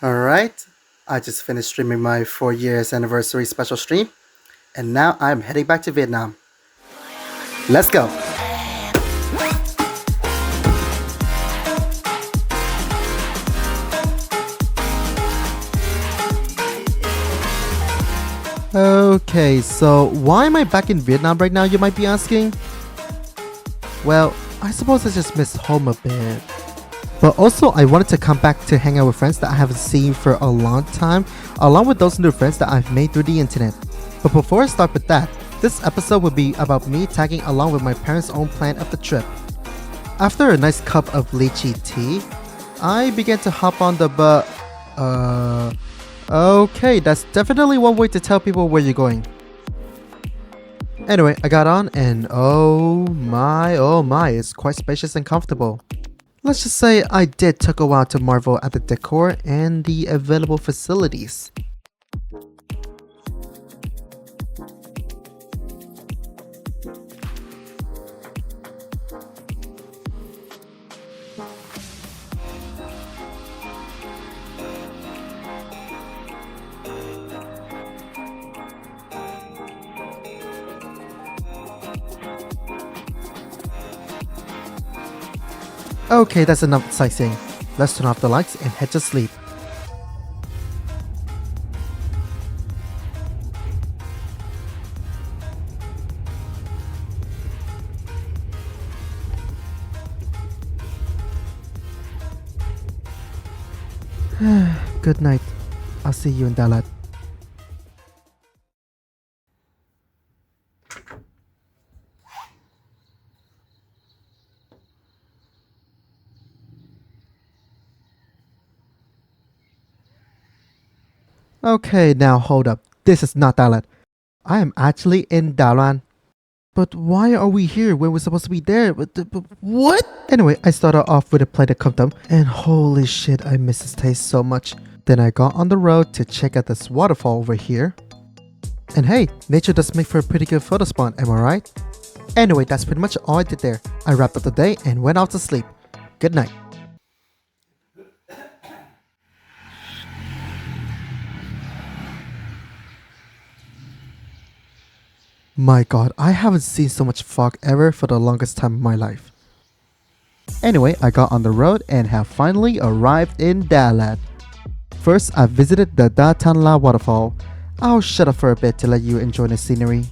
Alright, I just finished streaming my 4 years anniversary special stream, and now I'm heading back to Vietnam. Let's go! Okay, so why am I back in Vietnam right now, you might be asking? Well, I suppose I just miss home a bit. But also, I wanted to come back to hang out with friends that I haven't seen for a long time, along with those new friends that I've made through the internet. But before I start with that, this episode will be about me tagging along with my parents' own plan of the trip. After a nice cup of lychee tea, I began to hop on the okay, that's definitely one way to tell people where you're going. Anyway, I got on and oh my, it's quite spacious and comfortable. Let's just say I did take a while to marvel at the decor and the available facilities. Okay, that's enough sightseeing. Let's turn off the lights and head to sleep. Good night. I'll see you in Dalat. Okay, now hold up. This is not Dalat. I am actually in Dalan. But why are we here when we're supposed to be there? What? Anyway, I started off with a plate of kum tum, and holy shit, I miss this taste so much. Then I got on the road to check out this waterfall over here. And hey, nature does make for a pretty good photo spot, am I right? Anyway, that's pretty much all I did there. I wrapped up the day and went off to sleep. Good night. My god, I haven't seen so much fog ever for the longest time of my life. Anyway, I got on the road and have finally arrived in Dalat. First, I visited the Da Tan La waterfall. I'll shut up for a bit to let you enjoy the scenery.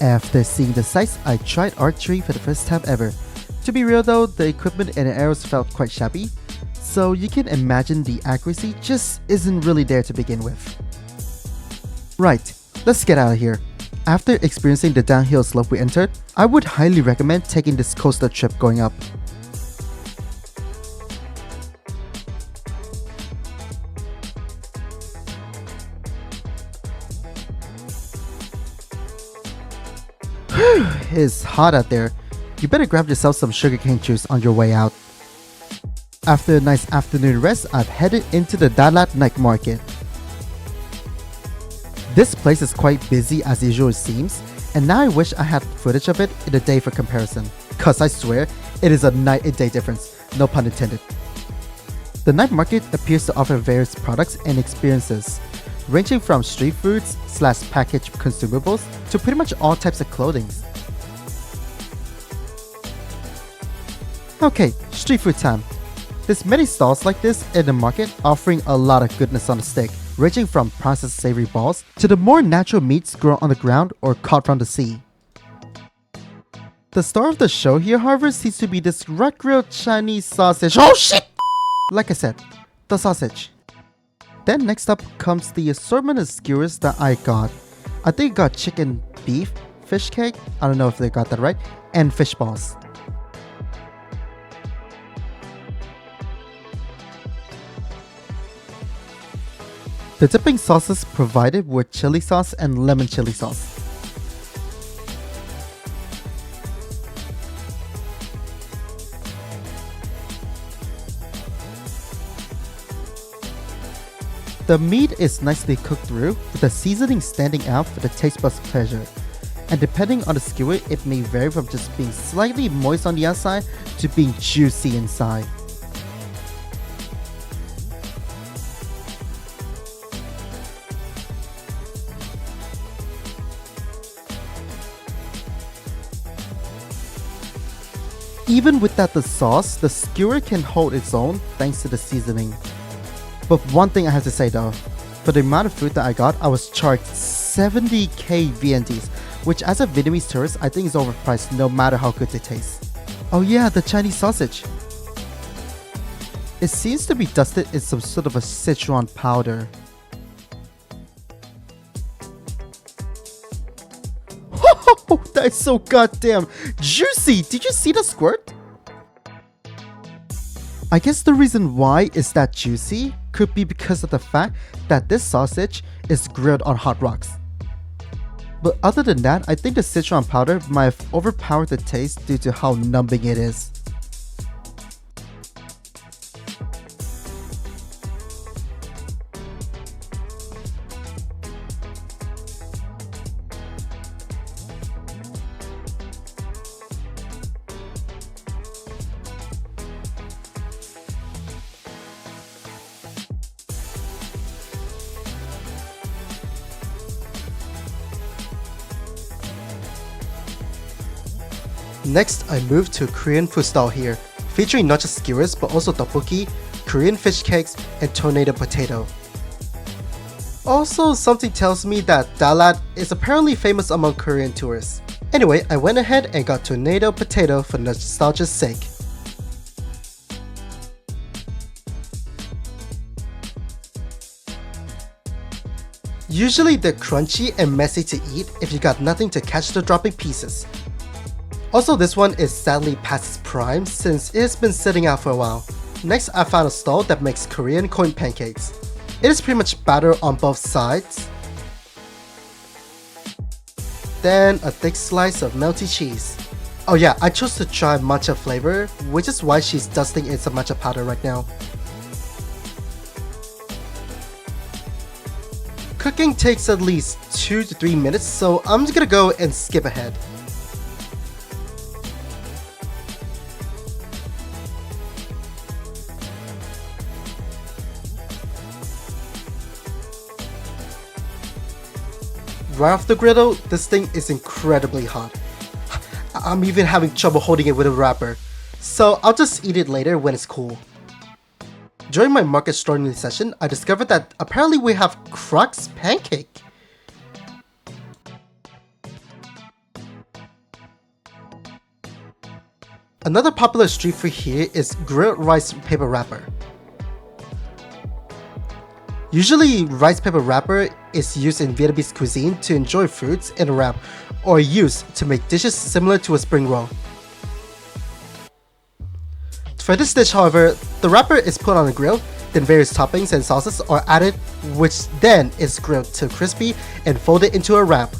After seeing the sights, I tried archery for the first time ever. To be real though, the equipment and the arrows felt quite shabby, so you can imagine the accuracy just isn't really there to begin with. Right, let's get out of here. After experiencing the downhill slope we entered, I would highly recommend taking this coaster trip going up. It's hot out there. You better grab yourself some sugarcane juice on your way out. After a nice afternoon rest, I've headed into the Dalat night market. This place is quite busy as usual it seems, and now I wish I had footage of it in a day for comparison, cause I swear, it is a night and day difference, no pun intended. The night market appears to offer various products and experiences, ranging from street foods / packaged consumables to pretty much all types of clothing. Okay, street food time. There's many stalls like this in the market offering a lot of goodness on the stick, ranging from processed savory balls to the more natural meats grown on the ground or caught from the sea. The star of the show here, however, seems to be this raw-grilled Chinese sausage. Oh shit! Like I said, the sausage. Then next up comes the assortment of skewers that I got. I think I got chicken, beef, fish cake, I don't know if they got that right, and fish balls. The dipping sauces provided were chili sauce and lemon chili sauce. The meat is nicely cooked through, with the seasoning standing out for the taste buds pleasure. And depending on the skewer, it may vary from just being slightly moist on the outside to being juicy inside. Even without the sauce, the skewer can hold its own thanks to the seasoning. But one thing I have to say though, for the amount of food that I got, I was charged 70k VNDs, which as a Vietnamese tourist, I think is overpriced no matter how good they taste. Oh yeah, the Chinese sausage. It seems to be dusted in some sort of a Sichuan powder. Oh, that is so goddamn juicy! Did you see the squirt? I guess the reason why it's that juicy could be because of the fact that this sausage is grilled on hot rocks. But other than that, I think the Sichuan powder might have overpowered the taste due to how numbing it is. Next, I moved to Korean food style here, featuring not just skewers but also tteokbokki, Korean fish cakes, and tornado potato. Also, something tells me that Dalat is apparently famous among Korean tourists. Anyway, I went ahead and got tornado potato for nostalgia's sake. Usually they're crunchy and messy to eat if you got nothing to catch the dropping pieces. Also, this one is sadly past its prime since it has been sitting out for a while. Next, I found a stall that makes Korean coin pancakes. It is pretty much batter on both sides, then a thick slice of melty cheese. Oh yeah, I chose to try matcha flavor, which is why she's dusting in some matcha powder right now. Cooking takes at least 2 to 3 minutes, so I'm just gonna go and skip ahead. Right off the griddle, this thing is incredibly hot. I'm even having trouble holding it with a wrapper, so I'll just eat it later when it's cool. During my market storming session, I discovered that apparently we have Crux pancake. Another popular street food here is grilled rice paper wrapper. Usually, rice paper wrapper is used in Vietnamese cuisine to enjoy fruits in a wrap or used to make dishes similar to a spring roll. For this dish, however, the wrapper is put on a grill, then various toppings and sauces are added, which then is grilled to crispy and folded into a wrap.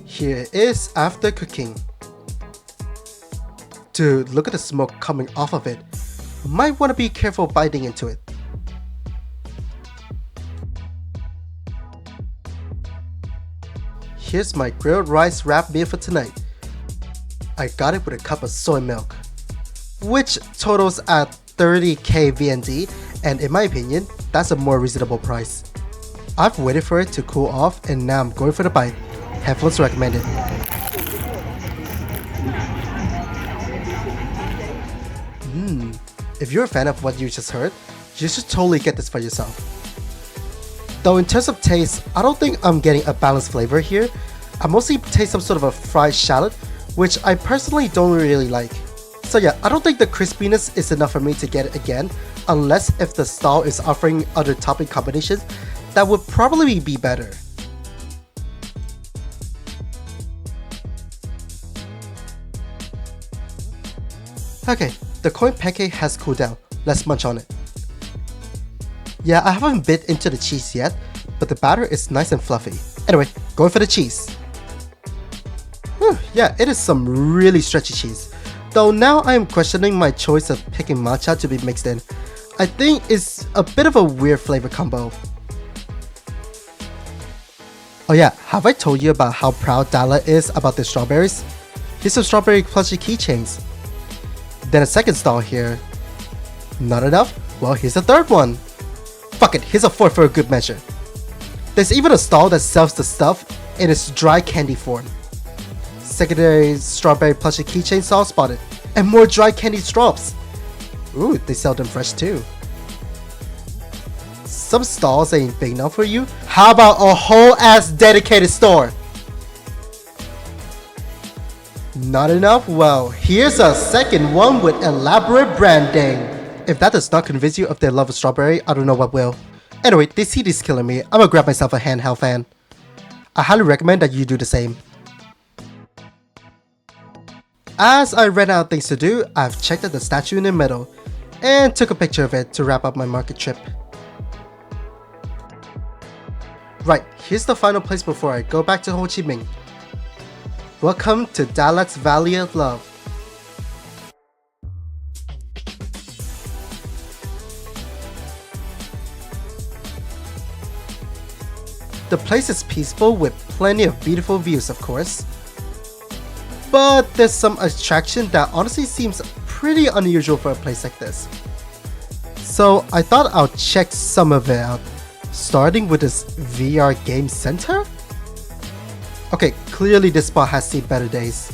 Here it is after cooking. Dude, look at the smoke coming off of it. Might want to be careful biting into it. here's my grilled rice wrap meal for tonight. I got it with a cup of soy milk, which totals at 30k VND, and in my opinion, that's a more reasonable price. I've waited for it to cool off and now I'm going for the bite. Headphones recommended. If you're a fan of what you just heard, you should totally get this for yourself. Though in terms of taste, I don't think I'm getting a balanced flavor here. I mostly taste some sort of a fried shallot, which I personally don't really like. So yeah, I don't think the crispiness is enough for me to get it again, unless if the stall is offering other topping combinations that would probably be better. Okay, the coin pancake has cooled down. Let's munch on it. Yeah, I haven't bit into the cheese yet, but the batter is nice and fluffy. Anyway, going for the cheese. Yeah, it is some really stretchy cheese. Though now I am questioning my choice of picking matcha to be mixed in. I think it's a bit of a weird flavor combo. Oh yeah, have I told you about how proud Dala is about the strawberries? Here's some strawberry plushie keychains. Then a second stall here. Not enough? Well, here's a third one. Fuck it, here's a fourth for a good measure. There's even a stall that sells the stuff in its dry candy form. Secondary strawberry plushie keychain stall spotted. And more dry candy straws. Ooh, they sell them fresh too. Some stalls ain't big enough for you. How about a whole ass dedicated store? Not enough? Well, here's a second one with elaborate branding. If that does not convince you of their love of strawberry, I don't know what will. Anyway, this heat is killing me. I'm gonna grab myself a handheld fan. I highly recommend that you do the same. As I ran out of things to do, I've checked out the statue in the middle and took a picture of it to wrap up my market trip. Right, here's the final place before I go back to Ho Chi Minh. Welcome to Dalat's Valley of Love. The place is peaceful with plenty of beautiful views, of course. But there's some attraction that honestly seems pretty unusual for a place like this. So I thought I'll check some of it out, starting with this VR game center? Okay, clearly this spot has seen better days.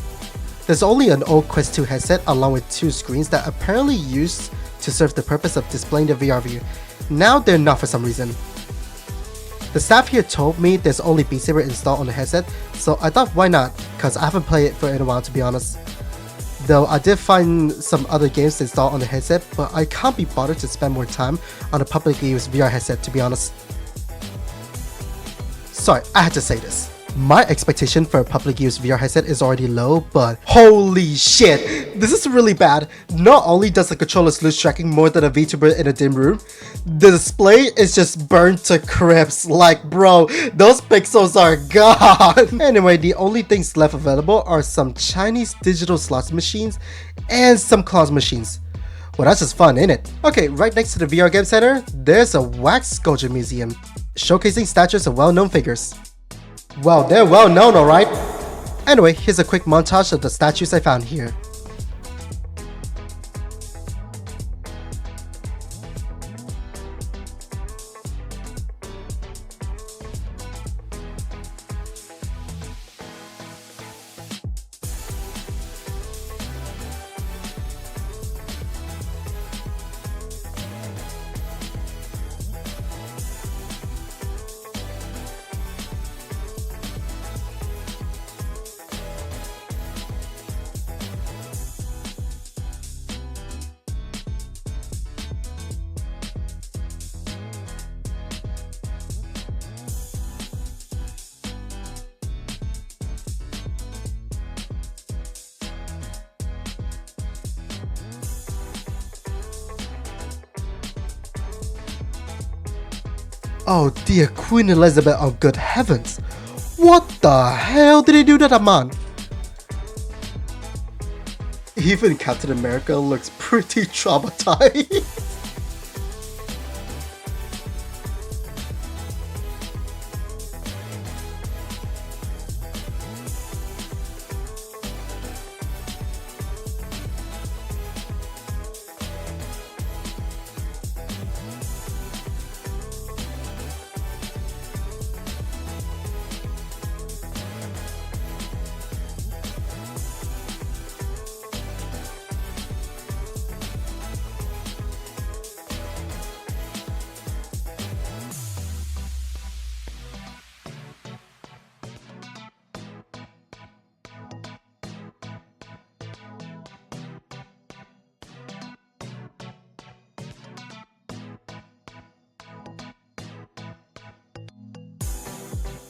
There's only an old Quest 2 headset along with two screens that apparently used to serve the purpose of displaying the VR view. Now they're not for some reason. The staff here told me there's only Bizzare installed on the headset, so I thought why not, cause I haven't played it for a while to be honest. Though I did find some other games installed on the headset, but I can't be bothered to spend more time on a publicly used VR headset to be honest. Sorry, I had to say this. My expectation for a public use VR headset is already low, but holy shit, this is really bad. Not only does the controller lose tracking more than a VTuber in a dim room, the display is just burnt to crisp. Like bro, those pixels are gone. Anyway, the only things left available are some Chinese digital slots machines and some claws machines. Well, that's just fun, ain't it? Okay, right next to the VR game center, there's a wax sculpture museum, showcasing statues of well-known figures. Well, they're well known, alright? Anyway, here's a quick montage of the statues I found here. Oh dear Queen Elizabeth of good heavens! What the hell did he do to that man? Even Captain America looks pretty traumatized.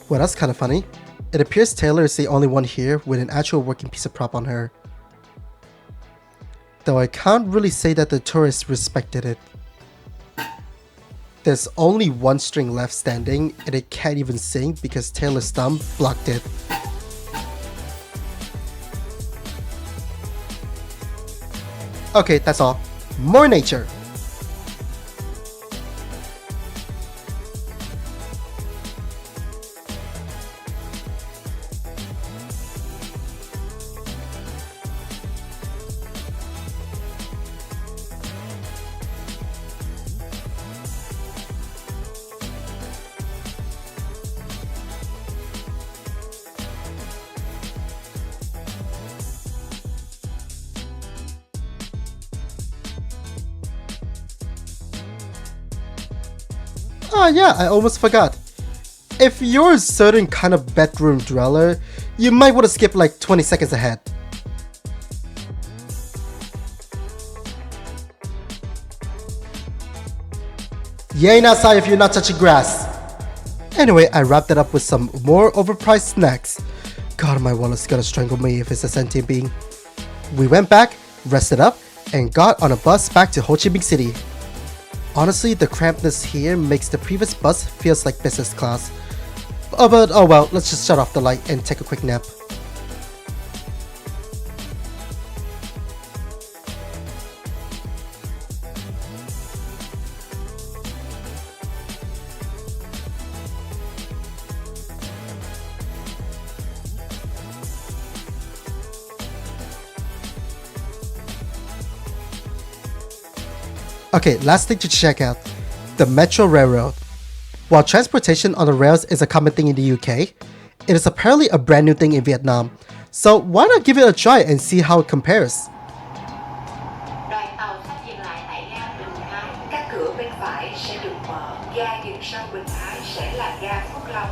Well, that's kind of funny. It appears Taylor is the only one here with an actual working piece of prop on her. Though I can't really say that the tourists respected it. There's only one string left standing and it can't even sing because Taylor's thumb blocked it. Okay, that's all. More nature! Oh yeah, I almost forgot. If you're a certain kind of bedroom dweller, you might want to skip like 20 seconds ahead. You ain't outside if you're not touching grass. Anyway, I wrapped it up with some more overpriced snacks. God, my wallet's gonna strangle me if it's a sentient being. We went back, rested up, and got on a bus back to Ho Chi Minh City. Honestly, the crampedness here makes the previous bus feels like business class. But oh well, let's just shut off the light and take a quick nap. Okay, last thing to check out, the Metro Railroad. While transportation on the rails is a common thing in the UK, it is apparently a brand new thing in Vietnam. So why not give it a try and see how it compares? Đoàn tàu sắp dừng lại tại ga Bình Thái. Các cửa bên phải sẽ được mở. Ga dừng sau Bình Thái sẽ là ga Phước Long.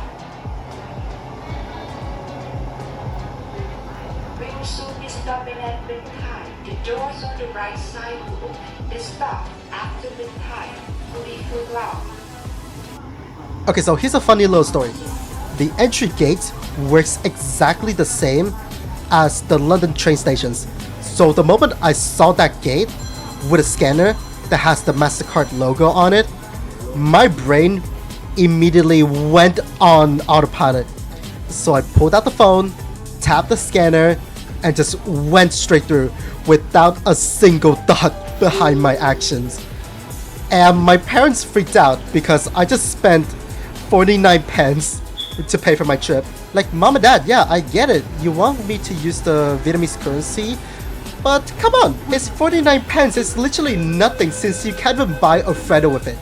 We will soon be stopping at Bình Thái. The doors on the right side will open. The stop after Bình Thái will be Phước Long. Okay, so here's a funny little story. The entry gate works exactly the same as the London train stations. So the moment I saw that gate with a scanner that has the MasterCard logo on it, my brain immediately went on autopilot. So I pulled out the phone, tapped the scanner, and just went straight through without a single thought behind my actions. And my parents freaked out because I just spent 49 pence to pay for my trip. Like, mom and dad, yeah, I get it. You want me to use the Vietnamese currency? But come on, it's 49 pence. It's literally nothing since you can't even buy a Freddo with it.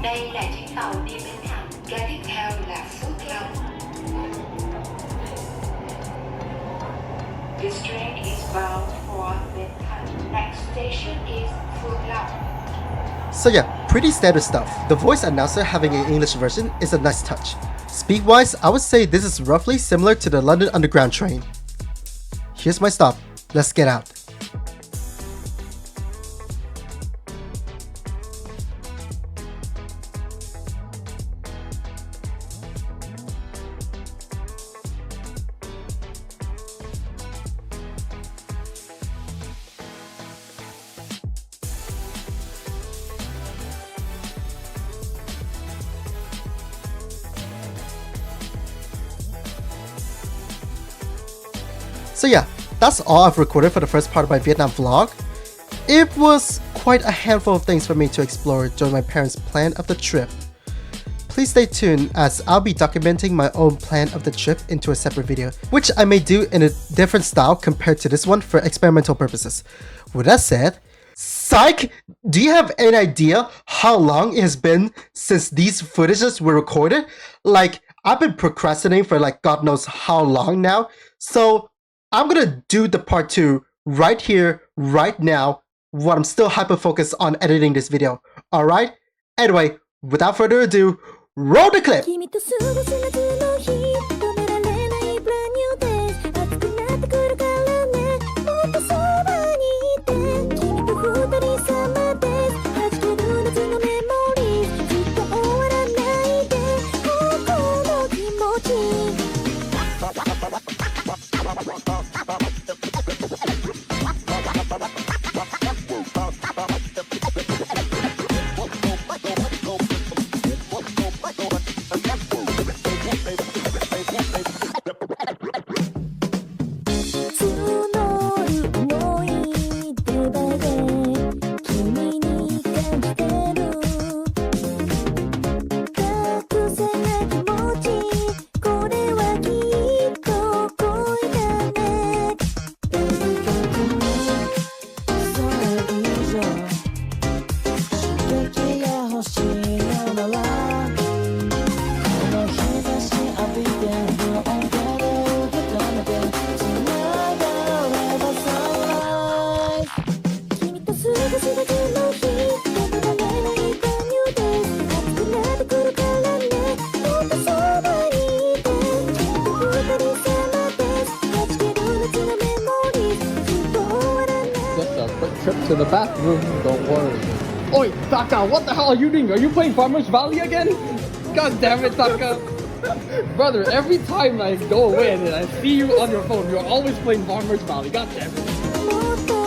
Đây là chuyến tàu đi Bến Thành, ga tiếp theo là Phước Long. This train is bound for Bến Thành. Next station is Phước Long. So yeah, pretty standard stuff. The voice announcer having an English version is a nice touch. Speed-wise, I would say this is roughly similar to the London Underground train. Here's my stop. Let's get out. So yeah, that's all I've recorded for the first part of my Vietnam vlog. It was quite a handful of things for me to explore during my parents' plan of the trip. Please stay tuned as I'll be documenting my own plan of the trip into a separate video, which I may do in a different style compared to this one for experimental purposes. With that said, psych! Do you have any idea how long it has been since these footages were recorded? Like, I've been procrastinating for like God knows how long now, so I'm gonna do the part 2 right here, right now, while I'm still hyper-focused on editing this video, alright? Anyway, without further ado, Roll the clip! 君と過ごす夏の日止められない Brand new days 熱くなってくるからねもっとそばにいて君と二人様です弾ける夏のメモリーずっと終わらないでこの気持ちTrip to the bathroom, don't worry. Oi, Taka, what the hell are you doing? Are you playing Farmers Valley again? God damn it, Taka. Brother, every time I go away and I see you on your phone, you're always playing Farmers Valley. God damn it.